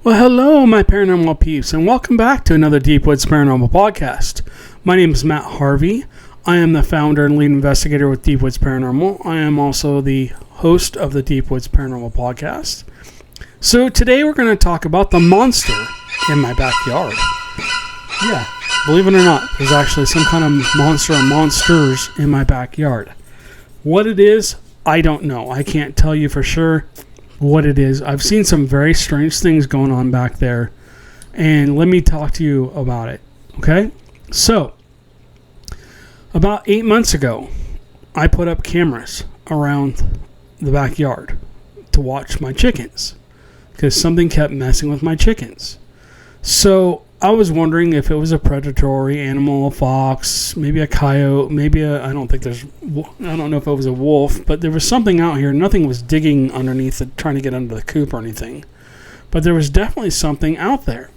Well, hello, my paranormal peeps, and welcome back to another Deep Woods Paranormal Podcast. My name is Matt Harvey. I am the founder and lead investigator with Deep Woods Paranormal. I am also the host of the Deep Woods Paranormal Podcast. So today we're going to talk about the monster in my backyard. Yeah, believe it or not, there's actually some kind of monster or monsters in my backyard. What it is, I don't know. I can't tell you for sure what it is. I've seen some very strange things going on back there, and let me talk to you about it. Okay? So, about 8 months ago, I put up cameras around the backyard to watch my chickens because something kept messing with my chickens. So, I was wondering if it was a predatory animal, a fox, maybe a coyote, I don't know if it was a wolf, but there was something out here. Nothing was digging underneath it, trying to get under the coop or anything. But there was definitely something out there.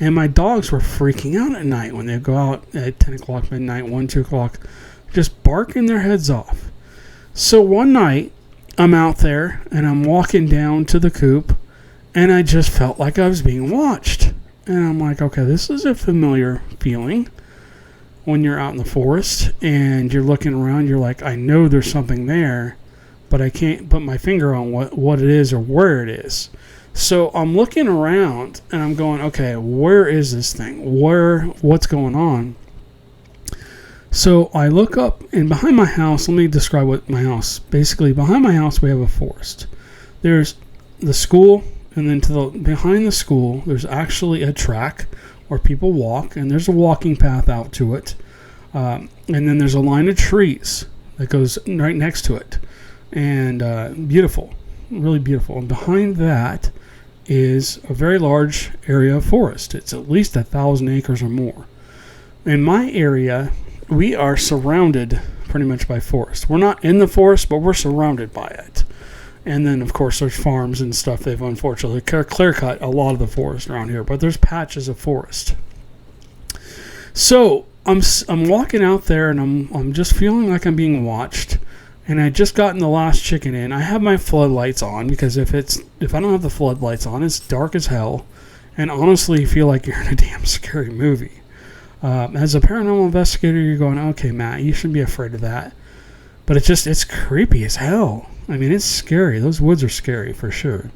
And my dogs were freaking out at night when they go out at 10 o'clock midnight, 1, 2 o'clock, just barking their heads off. So one night, I'm out there and I'm walking down to the coop, and I just felt like I was being watched. And I'm like, okay, this is a familiar feeling when you're out in the forest and you're looking around. You're like, I know there's something there, but I can't put my finger on what it is or where it is. So I'm looking around and I'm going, okay, where is this thing? What's going on? So I look up, and behind my house, let me describe what my house, basically behind my house we have a forest. There's the school. And then behind the school, there's actually a track where people walk, and there's a walking path out to it. And then there's a line of trees that goes right next to it. And beautiful, really beautiful. And behind that is a very large area of forest. It's at least 1,000 acres or more. In my area, we are surrounded pretty much by forest. We're not in the forest, but we're surrounded by it. And then, of course, there's farms and stuff. They've unfortunately clear-cut a lot of the forest around here, but there's patches of forest. So I'm walking out there, and I'm just feeling like I'm being watched. And I just gotten the last chicken in. I have my floodlights on because if I don't have the floodlights on, it's dark as hell. And honestly, you feel like you're in a damn scary movie. As a paranormal investigator, you're going, okay, Matt, you shouldn't be afraid of that. But it's creepy as hell. I mean, it's scary. Those woods are scary for sure.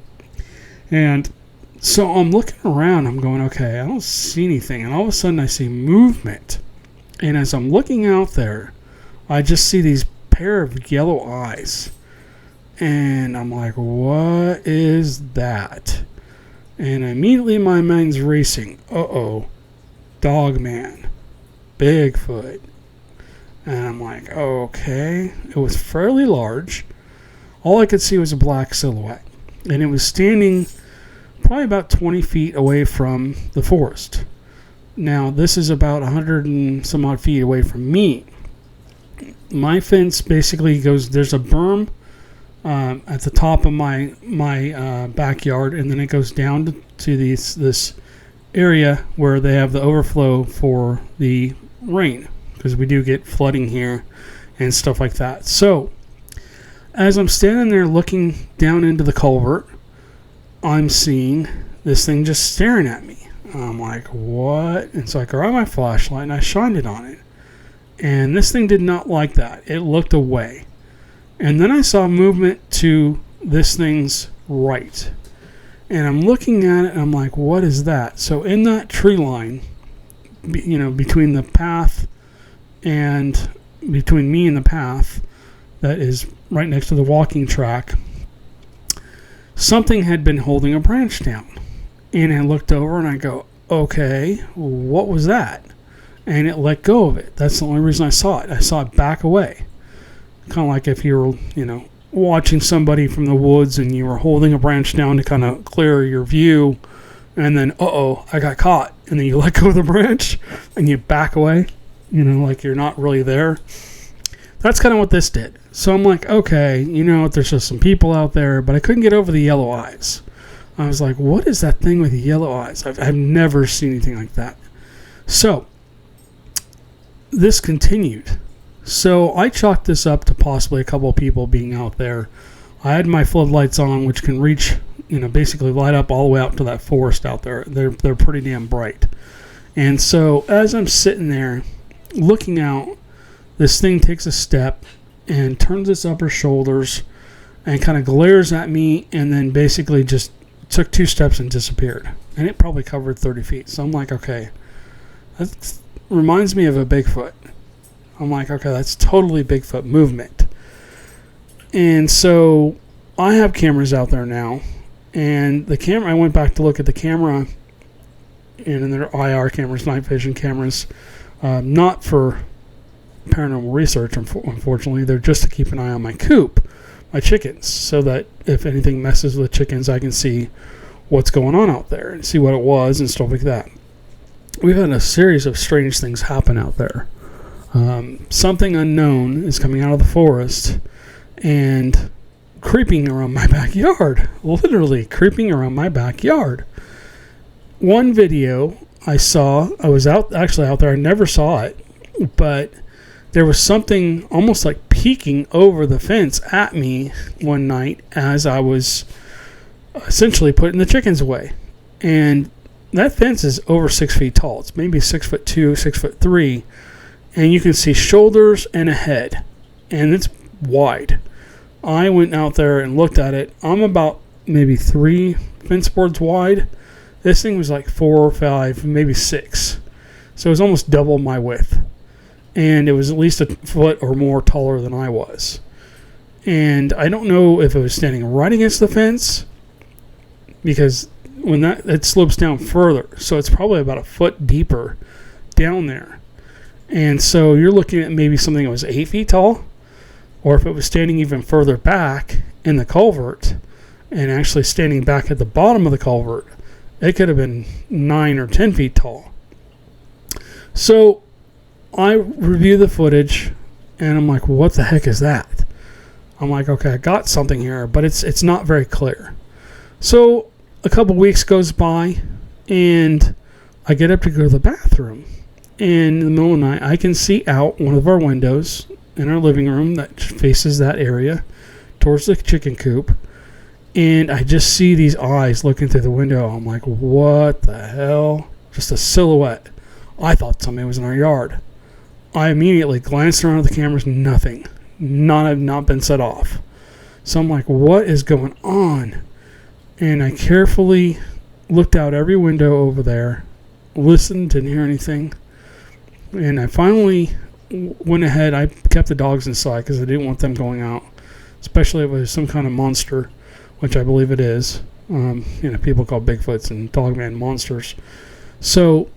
And so I'm looking around. I'm going, okay, I don't see anything. And all of a sudden I see movement. And as I'm looking out there, I just see these pair of yellow eyes. And I'm like, what is that? And immediately my mind's racing. Uh-oh. Dogman. Bigfoot. And I'm like, okay. It was fairly large. All I could see was a black silhouette. And it was standing probably about 20 feet away from the forest. Now, this is about 100 and some odd feet away from me. My fence basically goes, there's a berm at the top of my backyard, and then it goes down to this area where they have the overflow for the rain, because we do get flooding here and stuff like that. So as I'm standing there looking down into the culvert, I'm seeing this thing just staring at me. I'm like, what? And so I grabbed my flashlight and I shined it on it. And this thing did not like that. It looked away. And then I saw movement to this thing's right. And I'm looking at it and I'm like, what is that? So in that tree line, between the path and between me and the path that is right next to the walking track, something had been holding a branch down. And I looked over and I go, okay, what was that? And it let go of it. That's the only reason I saw it. I saw it back away. Kind of like if you were, watching somebody from the woods and you were holding a branch down to kind of clear your view, and then, I got caught. And then you let go of the branch and you back away, like you're not really there. That's kind of what this did. So I'm like, okay, there's just some people out there, but I couldn't get over the yellow eyes. I was like, what is that thing with the yellow eyes? I've never seen anything like that. So this continued. So I chalked this up to possibly a couple of people being out there. I had my floodlights on, which can reach basically light up all the way out to that forest out there. They're pretty damn bright. And so as I'm sitting there looking out, this thing takes a step and turns its upper shoulders and kind of glares at me, and then basically just took 2 steps and disappeared. And it probably covered 30 feet. So I'm like, okay, that reminds me of a Bigfoot. I'm like, okay, that's totally Bigfoot movement. And so I have cameras out there now. And the camera, I went back to look at the camera, and they're IR cameras, night vision cameras, not for paranormal research, unfortunately. They're just to keep an eye on my coop, my chickens, so that if anything messes with the chickens, I can see what's going on out there and see what it was and stuff like that. We've had a series of strange things happen out there. Something unknown is coming out of the forest and creeping around my backyard, literally creeping around my backyard. One video I saw, I was out there, I never saw it, but there was something almost like peeking over the fence at me one night as I was essentially putting the chickens away. And that fence is over 6 feet tall. It's maybe 6'2", 6'3", and you can see shoulders and a head, and it's wide. I went out there and looked at it. I'm about maybe 3 fence boards wide. This thing was like 4 or 5, maybe 6. So it was almost double my width. And it was at least a foot or more taller than I was. And I don't know if it was standing right against the fence, because when it slopes down further. So it's probably about a foot deeper down there. And so you're looking at maybe something that was 8 feet tall, or if it was standing even further back in the culvert and actually standing back at the bottom of the culvert, it could have been 9 or 10 feet tall. So I review the footage and I'm like, what the heck is that? I'm like, okay, I got something here, but it's not very clear. So a couple weeks goes by and I get up to go to the bathroom. And in the middle of the night, I can see out one of our windows in our living room that faces that area towards the chicken coop. And I just see these eyes looking through the window. I'm like, what the hell? Just a silhouette. I thought somebody was in our yard. I immediately glanced around at the cameras. Nothing. None have not been set off. So I'm like, what is going on? And I carefully looked out every window over there, listened, didn't hear anything. And I finally went ahead. I kept the dogs inside because I didn't want them going out, especially if it was some kind of monster, which I believe it is. People call Bigfoots and Dogman monsters. So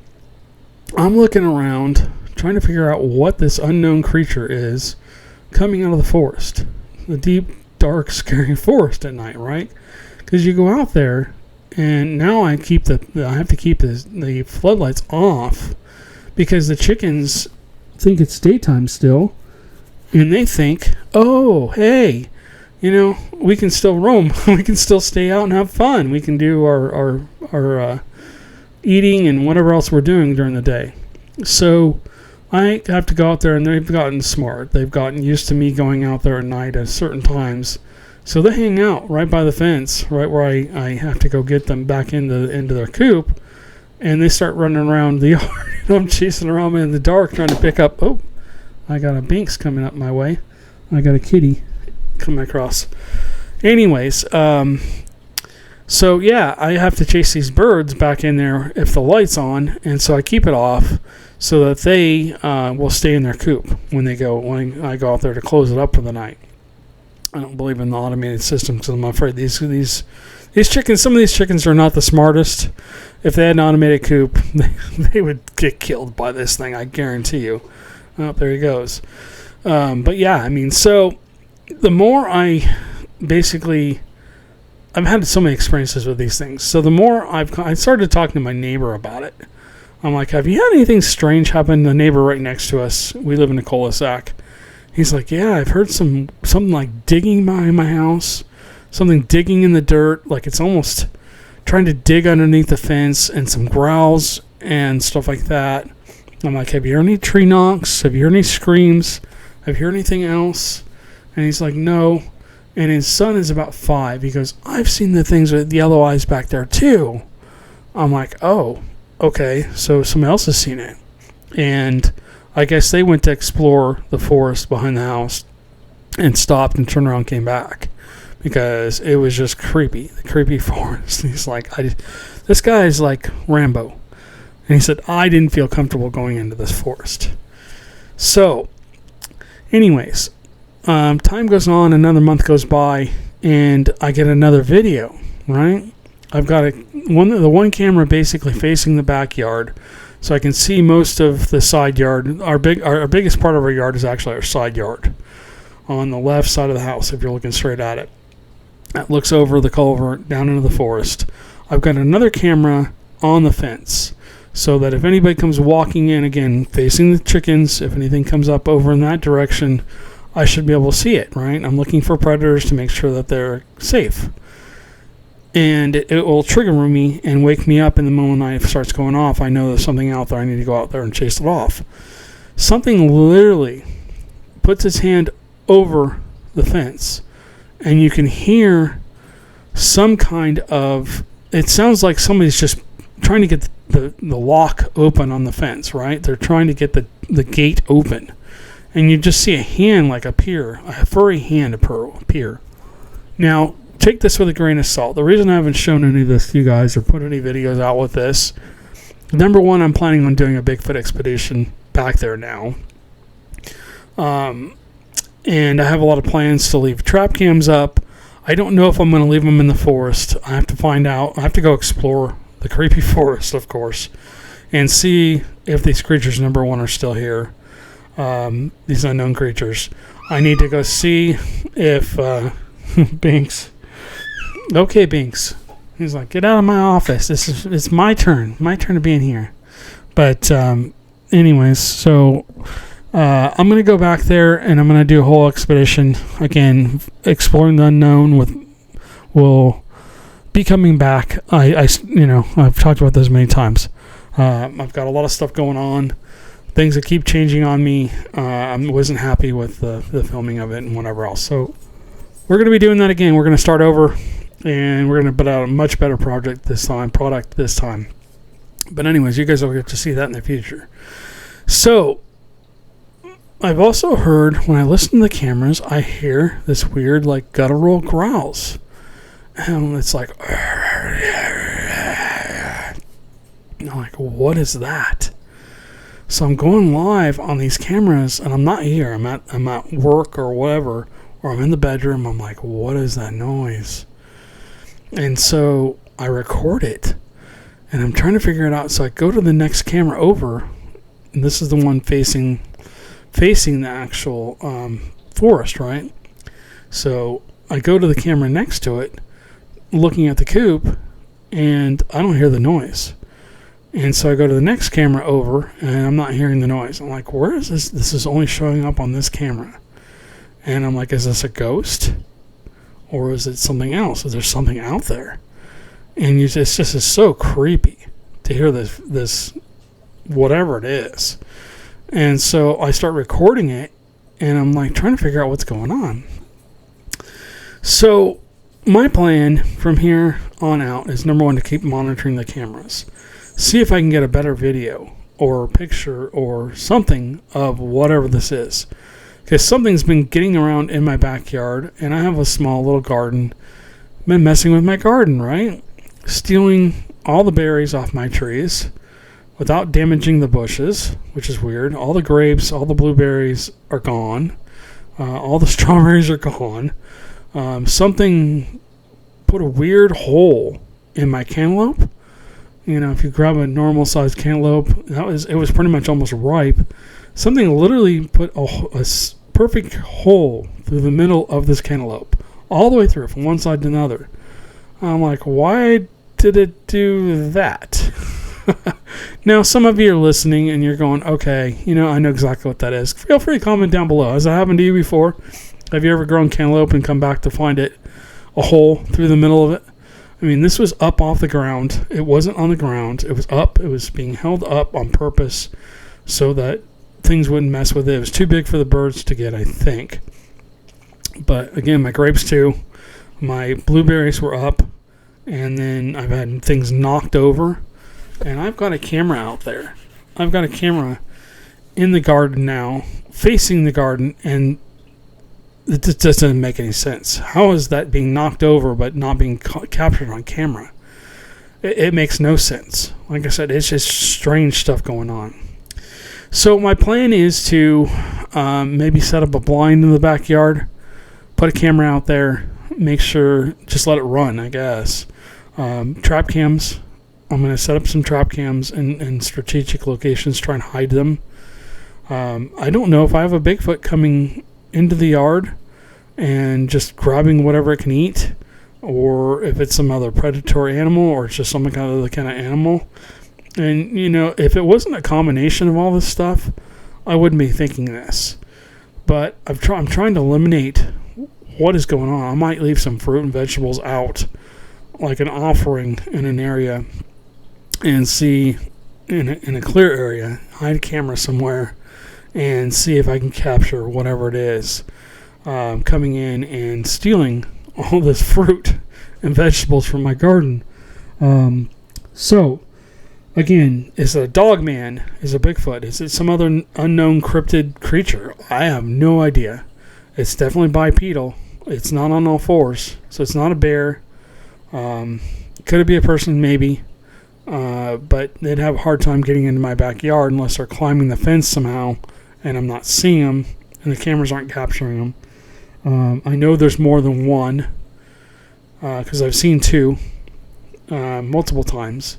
I'm looking around, trying to figure out what this unknown creature is coming out of the forest. The deep, dark, scary forest at night, right? Because you go out there, and now I have to keep the floodlights off because the chickens think it's daytime still, and they think, oh, hey, we can still roam. We can still stay out and have fun. We can do our eating and whatever else we're doing during the day. So I have to go out there, and they've gotten smart. They've gotten used to me going out there at night at certain times. So they hang out right by the fence, right where I have to go get them back into their coop, and they start running around the yard. I'm chasing around in the dark trying to pick up. Oh, I got a Binks coming up my way. I got a kitty coming across. Anyways, so yeah, I have to chase these birds back in there if the light's on, and so I keep it off so that they will stay in their coop when I go out there to close it up for the night. I don't believe in the automated system because I'm afraid these chickens, some of these chickens are not the smartest. If they had an automated coop, they would get killed by this thing, I guarantee you. Oh, there he goes. But yeah, so the more I've had so many experiences with these things. So the more I started talking to my neighbor about it. I'm like, have you had anything strange happen to the neighbor right next to us? We live in a cul-de-sac. He's like, yeah, I've heard something like digging behind my house, something digging in the dirt, like it's almost trying to dig underneath the fence, and some growls and stuff like that. I'm like, have you heard any tree knocks? Have you heard any screams? Have you heard anything else? And he's like, no. And his son is about 5. He goes, I've seen the things with yellow eyes back there too. I'm like, oh, okay, so somebody else has seen it. And I guess they went to explore the forest behind the house and stopped and turned around and came back because it was just creepy, the creepy forest. He's like, this guy is like Rambo. And he said, I didn't feel comfortable going into this forest. So, anyways, time goes on, another month goes by, and I get another video, right? I've got the one camera basically facing the backyard, so I can see most of the side yard. Our biggest part of our yard is actually our side yard, on the left side of the house, if you're looking straight at it. That looks over the culvert, down into the forest. I've got another camera on the fence, so that if anybody comes walking in, again, facing the chickens, if anything comes up over in that direction, I should be able to see it, right? I'm looking for predators to make sure that they're safe. And it will trigger me and wake me up in the moment it starts going off. I know there's something out there. I need to go out there and chase it off. Something literally puts its hand over the fence, and you can hear some kind of, it sounds like somebody's just trying to get the lock open on the fence, right? They're trying to get the gate open. And you just see a hand appear, a furry hand appear. Now, take this with a grain of salt. The reason I haven't shown any of this to you guys or put any videos out with this, number one, I'm planning on doing a Bigfoot expedition back there now. And I have a lot of plans to leave trap cams up. I don't know if I'm going to leave them in the forest. I have to find out. I have to go explore the creepy forest, of course, and see if these creatures, number one, are still here. These unknown creatures. I need to go see if Binks. Okay, Binks. He's like, get out of my office. It's my turn. My turn to be in here. But anyways, so I'm going to go back there and I'm going to do a whole expedition. Again, exploring the unknown. We'll be coming back. I've talked about this many times. I've got a lot of stuff going on. Things that keep changing on me. I wasn't happy with the filming of it and whatever else. So we're going to be doing that again. We're going to start over, and we're going to put out a much better product this time. But anyways, you guys will get to see that in the future. So I've also heard, when I listen to the cameras, I hear this weird guttural growls. And it's like, I'm like, what is that? So I'm going live on these cameras, and I'm not here. I'm at work or whatever, or I'm in the bedroom. I'm like, what is that noise? And so I record it, and I'm trying to figure it out. So I go to the next camera over, and this is the one facing the actual forest, right? So I go to the camera next to it, looking at the coop, and I don't hear the noise. And so I go to the next camera over, and I'm not hearing the noise. I'm like, where is this? This is only showing up on this camera. And I'm like, is this a ghost? Or is it something else? Is there something out there? And it's just so creepy to hear this whatever it is. And so I start recording it, and I'm like trying to figure out what's going on. So my plan from here on out is, number one, to keep monitoring the cameras. See if I can get a better video or picture or something of whatever this is. Because something's been getting around in my backyard, and I have a small little garden. Been messing with my garden, right? Stealing all the berries off my trees without damaging the bushes, which is weird. All the grapes, all the blueberries are gone. All the strawberries are gone. Something put a weird hole in my cantaloupe. You know, if you grab a normal sized cantaloupe, it was pretty much almost ripe. Something literally put a perfect hole through the middle of this cantaloupe, all the way through from one side to another. I'm like, why did it do that? Now, some of you are listening and you're going, okay, I know exactly what that is. Feel free to comment down below. Has that happened to you before? Have you ever grown cantaloupe and come back to find a hole through the middle of it? I mean, this was up off the ground. It wasn't on the ground. It was up. It was being held up on purpose so that things wouldn't mess with it. It was too big for the birds to get, I think. But again, my grapes too. My blueberries were up, and then I've had things knocked over, and I've got a camera out there. I've got a camera in the garden now, facing the garden, and it just doesn't make any sense. How is that being knocked over but not being captured on camera? It makes no sense. Like I said, it's just strange stuff going on. So my plan is to maybe set up a blind in the backyard, put a camera out there, make sure, just let it run, I guess. Trap cams. I'm going to set up some trap cams in strategic locations, try and hide them. I don't know if I have a Bigfoot coming into the yard and just grabbing whatever it can eat, or if it's some other predatory animal, or it's just some kind of animal. And, if it wasn't a combination of all this stuff, I wouldn't be thinking this. But I'm trying to eliminate what is going on. I might leave some fruit and vegetables out, like an offering in an area, and see in a clear area, hide a camera somewhere, and see if I can capture whatever it is coming in and stealing all this fruit and vegetables from my garden. So, again, is it a Dogman? Is it Bigfoot? Is it some other unknown cryptid creature? I have no idea. It's definitely bipedal. It's not on all fours, so it's not a bear. Could it be a person? Maybe. But they'd have a hard time getting into my backyard unless they're climbing the fence somehow, and I'm not seeing them, and the cameras aren't capturing them. I know there's more than one, because I've seen two multiple times.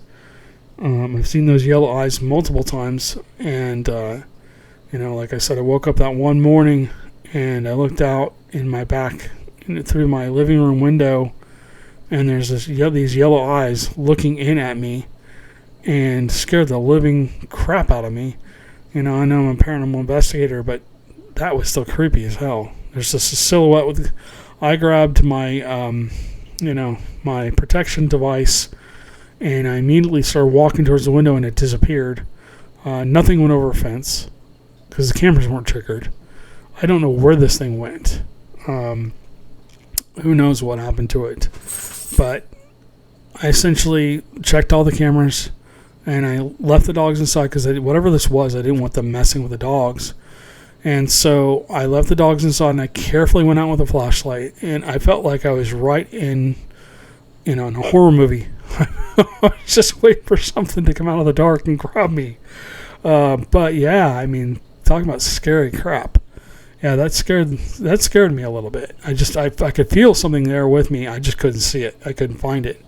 I've seen those yellow eyes multiple times, and like I said, I woke up that one morning and I looked out in my back through my living room window, and there's these yellow eyes looking in at me, and scared the living crap out of me. I know I'm a paranormal investigator, but that was still creepy as hell. There's just a silhouette with. I grabbed my my protection device, and I immediately started walking towards the window, and it disappeared. Nothing went over a fence because the cameras weren't triggered. I don't know where this thing went. Who knows what happened to it? But I essentially checked all the cameras, and I left the dogs inside because whatever this was, I didn't want them messing with the dogs. And so I left the dogs inside, and I carefully went out with a flashlight, and I felt like I was right in a horror movie. I was just waiting for something to come out of the dark and grab me. But yeah, I mean, talking about scary crap. Yeah, that scared me a little bit. I could feel something there with me. I just couldn't see it. I couldn't find it.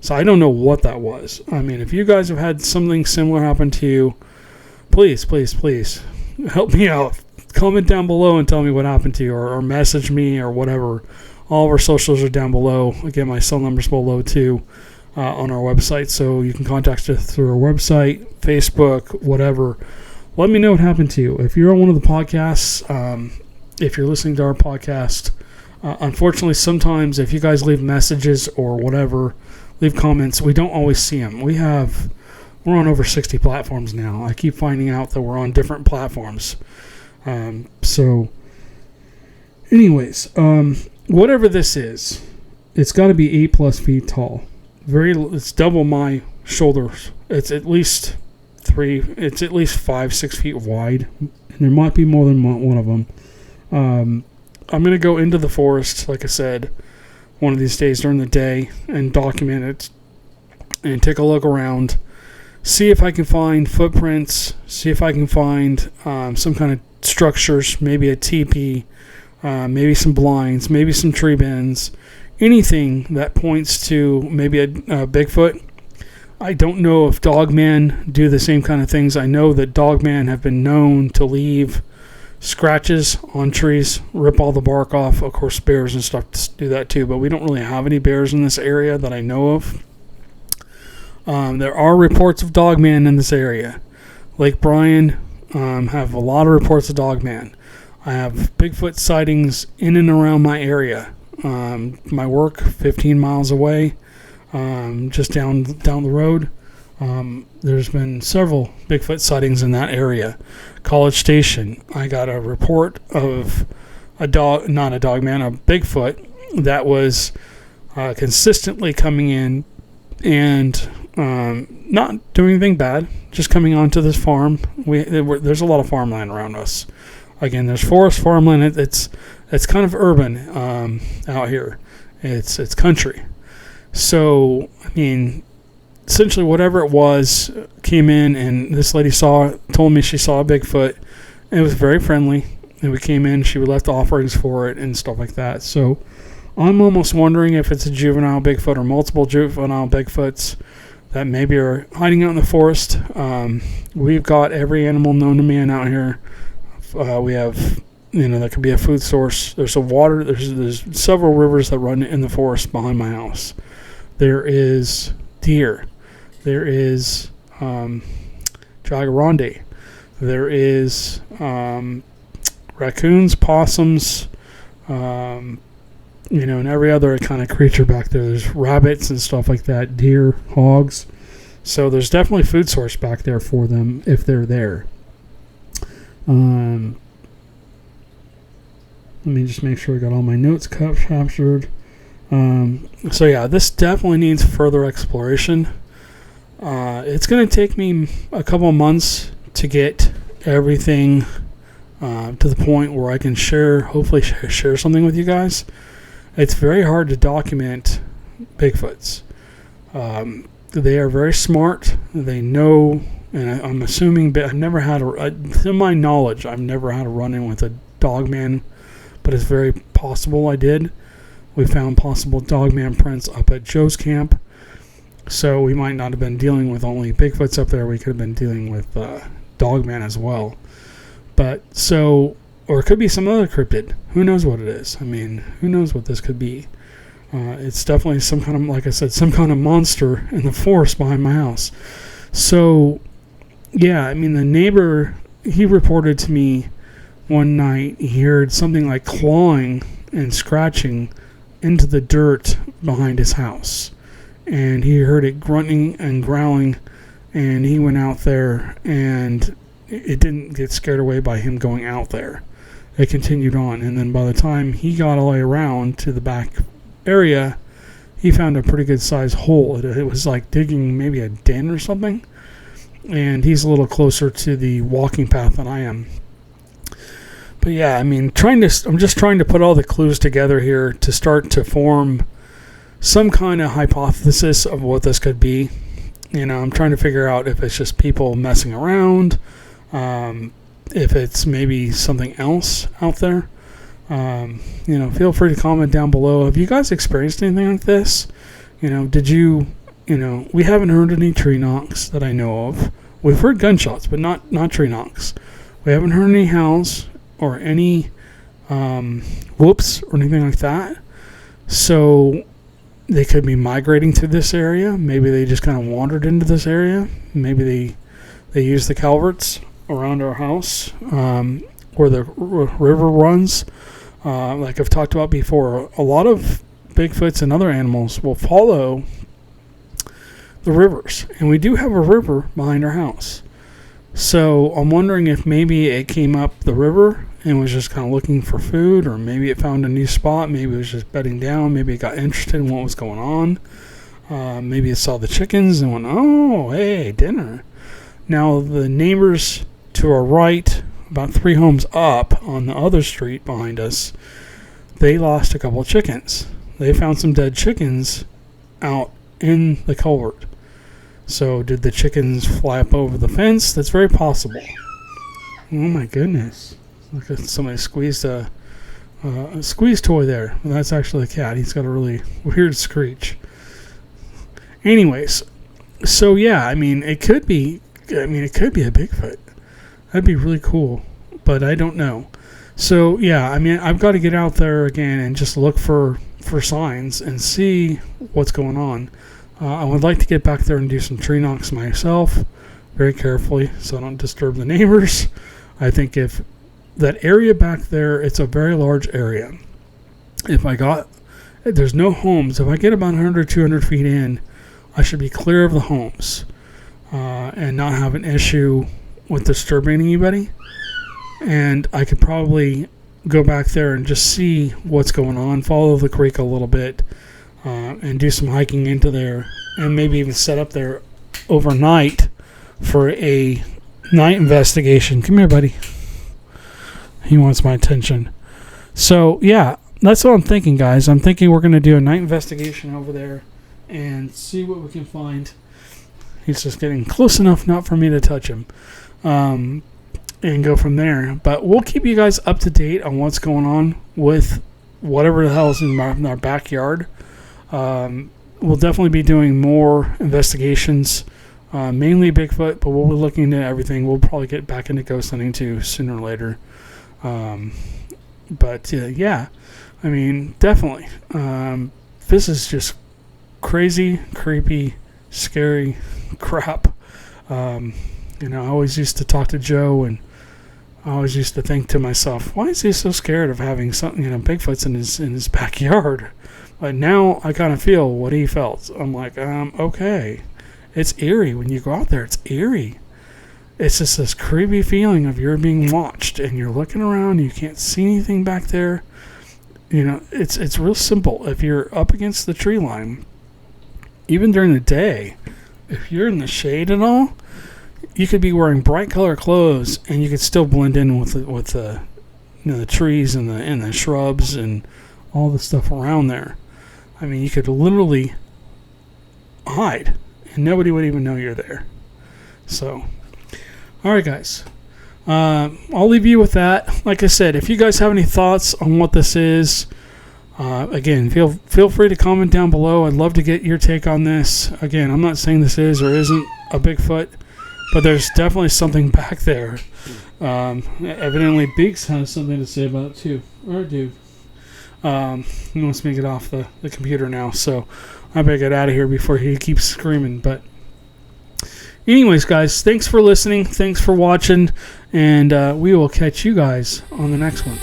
So I don't know what that was. I mean, if you guys have had something similar happen to you, please help me out. Comment down below and tell me what happened to you, or message me, or whatever. All of our socials are down below. Again, my cell number's below too on our website, so you can contact us through our website, Facebook, whatever. Let me know what happened to you. If you're on one of the podcasts, if you're listening to our podcast, unfortunately, sometimes if you guys leave messages or whatever, leave comments, we don't always see them. We're on over 60 platforms now. I keep finding out that we're on different platforms. So, anyways, whatever this is, it's got to be 8+ feet tall. It's double my shoulders. It's at least 5-6 feet wide, and there might be more than one of them. I'm going to go into the forest, like I said, one of these days during the day, and document it and take a look around, see if I can find footprints, see if I can find some kind of structures, maybe a teepee, maybe some blinds, maybe some tree bends, anything that points to maybe a Bigfoot. I don't know if Dogman do the same kind of things. I know that Dogman have been known to leave scratches on trees, rip all the bark off. Of course, bears and stuff do that too, but we don't really have any bears in this area that I know of. There are reports of Dogman in this area. Lake Bryan have a lot of reports of Dogman. I have Bigfoot sightings in and around my area. My work, 15 miles away, just down the road. There's been several Bigfoot sightings in that area. College Station, I got a report of not a Dogman, a Bigfoot that was consistently coming in and not doing anything bad, just coming onto this farm. There's a lot of farmland around us. Again, there's forest, farmland. It's kind of urban out here. It's country. So, I mean, essentially whatever it was came in, and this lady told me she saw a Bigfoot. And it was very friendly. And we came in, she left offerings for it and stuff like that. So I'm almost wondering if it's a juvenile Bigfoot or multiple juvenile Bigfoots that maybe are hiding out in the forest. We've got every animal known to man out here. We have, that could be a food source. There's a water. There's several rivers that run in the forest behind my house. There is deer. There is jaguarundi. There is raccoons, possums, and every other kind of creature back there. There's rabbits and stuff like that, deer, hogs. So there's definitely food source back there for them if they're there. Let me just make sure I got all my notes captured. So yeah, this definitely needs further exploration. It's going to take me a couple of months to get everything to the point where I can hopefully share something with you guys. It's very hard to document Bigfoots. They are very smart. They know, and I'm assuming, but I've never had to my knowledge, I've never had a run-in with a Dogman, but it's very possible I did. We found possible Dogman prints up at Joe's camp, so we might not have been dealing with only Bigfoots up there. We could have been dealing with Dogman as well. But or it could be some other cryptid. Who knows what it is? I mean, who knows what this could be? It's definitely some kind of, like I said, some kind of monster in the forest behind my house. So, yeah, I mean, the neighbor, he reported to me one night he heard something like clawing and scratching into the dirt behind his house. And he heard it grunting and growling, and he went out there, and it didn't get scared away by him going out there. It continued on, and then by the time he got all the way around to the back area, he found a pretty good sized hole. It was like digging maybe a den or something, and he's a little closer to the walking path than I am. But yeah, I mean, I'm just trying to put all the clues together here to start to form some kind of hypothesis of what this could be. I'm trying to figure out if it's just people messing around, if it's maybe something else out there. Feel free to comment down below. Have you guys experienced anything like this? Did you, we haven't heard any tree knocks that I know of. We've heard gunshots, but not tree knocks. We haven't heard any howls or any whoops or anything like that. So they could be migrating through this area. Maybe they just kind of wandered into this area. Maybe they used the culverts around our house where the river runs. Like I've talked about before, a lot of Bigfoots and other animals will follow the rivers. And we do have a river behind our house. So I'm wondering if maybe it came up the river and was just kind of looking for food, or maybe it found a new spot. Maybe it was just bedding down. Maybe it got interested in what was going on. Maybe it saw the chickens and went, oh, hey, dinner. Now, the neighbors to our right, about 3 homes up on the other street behind us, they lost a couple of chickens. They found some dead chickens out in the culvert. So did the chickens fly up over the fence? That's very possible. Oh my goodness. Look at somebody squeezed a squeeze toy there. Well, that's actually a cat. He's got a really weird screech. Anyways, so yeah, I mean, it could be a Bigfoot. That'd be really cool, but I don't know. So yeah, I mean, I've got to get out there again and just look for signs and see what's going on. I would like to get back there and do some tree knocks myself, very carefully, so I don't disturb the neighbors. I think if that area back there, it's a very large area. There's no homes. If I get about 100 or 200 feet in, I should be clear of the homes and not have an issue with disturbing anybody. And I could probably go back there and just see what's going on, follow the creek a little bit, and do some hiking into there, and maybe even set up there overnight for a night investigation. Come here, buddy. He wants my attention. So, yeah, that's what I'm thinking, guys. I'm thinking we're going to do a night investigation over there and see what we can find. He's just getting close enough not for me to touch him. And go from there. But we'll keep you guys up to date on what's going on with whatever the hell is in our backyard. We'll definitely be doing more investigations, mainly Bigfoot, but we'll be looking at everything. We'll probably get back into ghost hunting too sooner or later. But yeah, I mean, definitely. This is just crazy, creepy, scary crap. I always used to talk to Joe, and I always used to think to myself, why is he so scared of having something, Bigfoot's in his backyard? But now I kind of feel what he felt. I'm like, okay. It's eerie. When you go out there, it's eerie. It's just this creepy feeling of you're being watched, and you're looking around, you can't see anything back there. It's real simple. If you're up against the tree line, even during the day, if you're in the shade at all, you could be wearing bright color clothes, and you could still blend in with the trees and the shrubs and all the stuff around there. I mean, you could literally hide, and nobody would even know you're there. So, all right, guys. I'll leave you with that. Like I said, if you guys have any thoughts on what this is, again, feel free to comment down below. I'd love to get your take on this. Again, I'm not saying this is or isn't a Bigfoot, but there's definitely something back there. Evidently, Beaks has something to say about it too. Or dude. He wants me to get off the computer now, so I better get out of here before he keeps screaming. But anyways, guys, thanks for listening. Thanks for watching. And we will catch you guys on the next one.